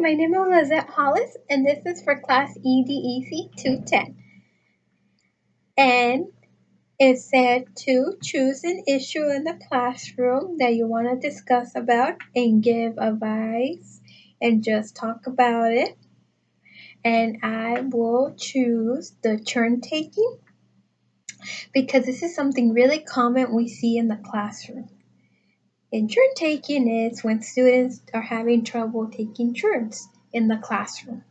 my name is Lizette Hollis, and this is for class EDEC 210. And it said to choose an issue in the classroom that you want to discuss about and give advice and just talk about it. And I will choose the turn taking because this is something really common we see in the classroom. And turn taking is when students are having trouble taking turns in the classroom.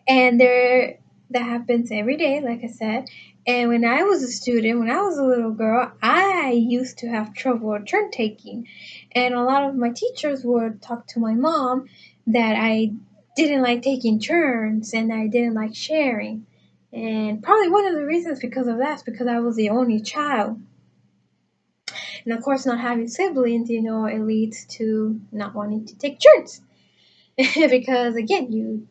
And that happens every day, like I said. And when I was a student, when I was a little girl, I used to have trouble turn taking. And a lot of my teachers would talk to my mom that I didn't like taking turns and I didn't like sharing. And probably one of the reasons because of that is because I was the only child. And of course, not having siblings, it leads to not wanting to take turns. Because again, you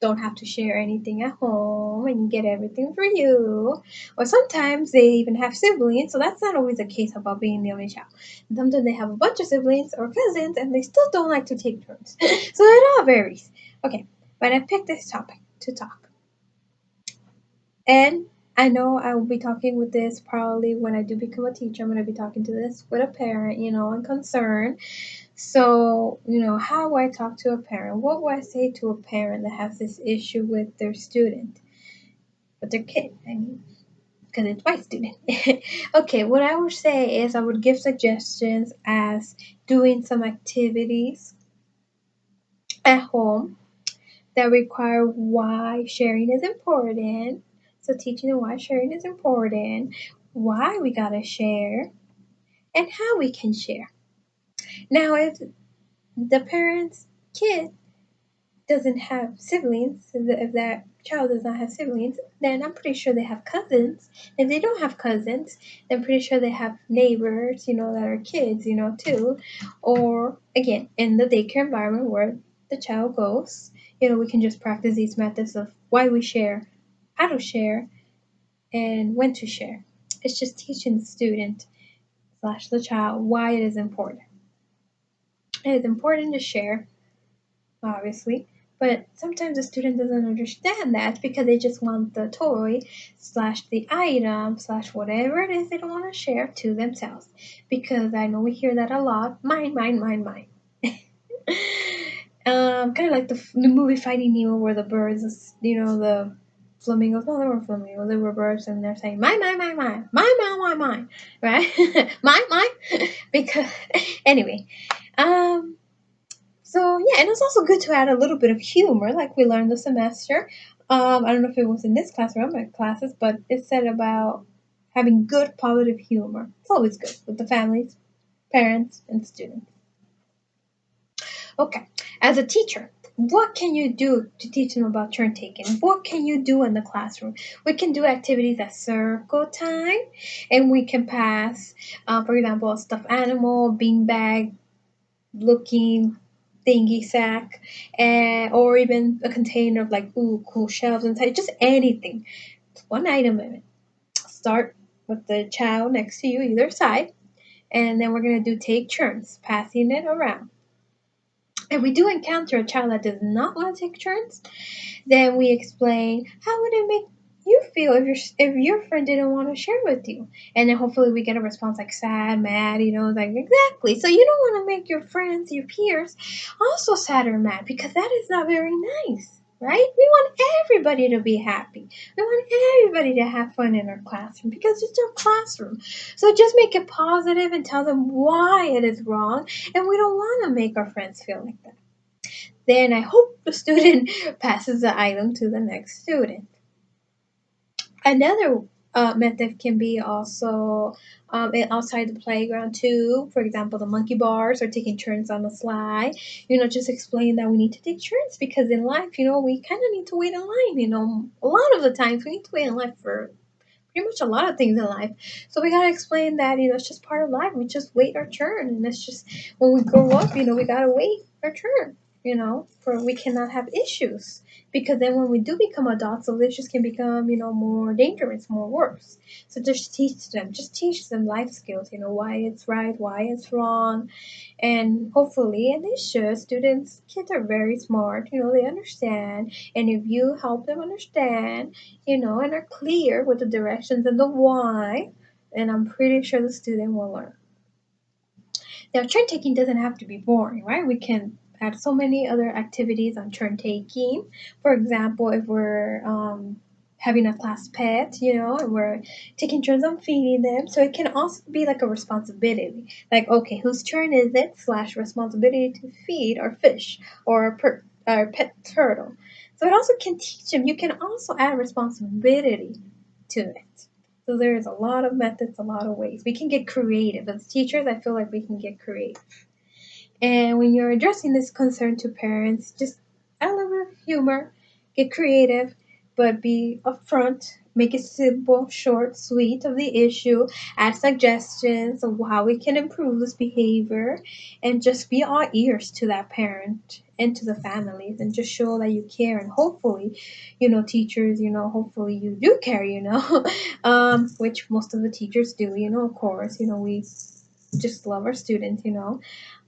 don't have to share anything at home and you get everything for you. Or sometimes they even have siblings, so that's not always the case about being the only child. Sometimes they have a bunch of siblings or cousins and they still don't like to take turns. So it all varies. Okay, but I picked this topic to talk. And I know I will be talking with this probably when I do become a teacher. I'm going to be talking to this with a parent, and concern. So, how do I talk to a parent? What would I say to a parent that has this issue with their student, with their kid? I mean, because it's my student. Okay, what I would say is I would give suggestions as doing some activities at home that require why sharing is important. So, teaching them why sharing is important, why we gotta share, and how we can share. Now, if the parent's kid doesn't have siblings, if that child does not have siblings, then I'm pretty sure they have cousins. If they don't have cousins, then I'm pretty sure they have neighbors, that are kids, too. Or again, in the daycare environment where the child goes, we can just practice these methods of why we share, how to share, and when to share. It's just teaching the student slash the child why it is important. It is important to share, obviously. But sometimes the student doesn't understand that because they just want the toy slash the item slash whatever it is they don't want to share to themselves. Because I know we hear that a lot. Mine, mine, mine, mine. Kind of like the movie Finding Nemo where the birds, the flamingos. No, they were flamingos. They were birds, and they're saying mine, mine, mine, mine, mine, mine, mine, mine, right? Mine, mine. Because anyway, so yeah, and it's also good to add a little bit of humor, like we learned this semester. I don't know if it was in this class or other classes, but it said about having good positive humor. It's always good with the families, parents, and students. Okay, as a teacher, what can you do to teach them about turn taking? What can you do in the classroom? We can do activities at circle time, and we can pass, for example, a stuffed animal, beanbag, looking thingy sack, or even a container of like cool shelves inside, just anything. It's one item of it. Start with the child next to you, either side, and then we're gonna do take turns passing it around. If we do encounter a child that does not want to take turns, then we explain how would it make you feel if your friend didn't want to share with you, and then hopefully we get a response like sad, mad, like exactly. So you don't want to make your friends, your peers, also sad or mad because that is not very nice. Right? We want everybody to be happy. We want everybody to have fun in our classroom because it's our classroom. So just make it positive and tell them why it is wrong, and we don't want to make our friends feel like that. Then I hope the student passes the item to the next student. Another method can be also outside the playground too. For example, the monkey bars or taking turns on the slide. Just explain that we need to take turns because in life, we kind of need to wait in line. A lot of the times we need to wait in line for pretty much a lot of things in life. So we gotta explain that it's just part of life. We just wait our turn, and it's just when we grow up, we gotta wait our turn. for we cannot have issues. Because then when we do become adults, those issues can become, more dangerous, more worse. So just teach them life skills, why it's right, why it's wrong, and hopefully, and they should, kids are very smart, they understand. And if you help them understand, and are clear with the directions and the why, then I'm pretty sure the student will learn. Now, turn taking doesn't have to be boring, right? We can add so many other activities on turn taking. For example, if we're having a class pet, and we're taking turns on feeding them, so it can also be like a responsibility. Like, okay, whose turn is it? Slash responsibility to feed our fish or our pet turtle. So it also can teach them. You can also add responsibility to it. So there's a lot of methods, a lot of ways. We can get creative. As teachers, I feel like we can get creative. And when you're addressing this concern to parents, just add a little bit of humor, get creative, but be upfront. Make it simple, short, sweet of the issue. Add suggestions of how we can improve this behavior, and just be all ears to that parent and to the families, and just show that you care. And hopefully, teachers, hopefully you do care, which most of the teachers do. Of course, we just love our students.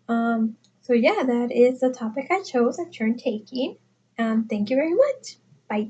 So yeah, that is the topic I chose of turn taking. Thank you very much. Bye.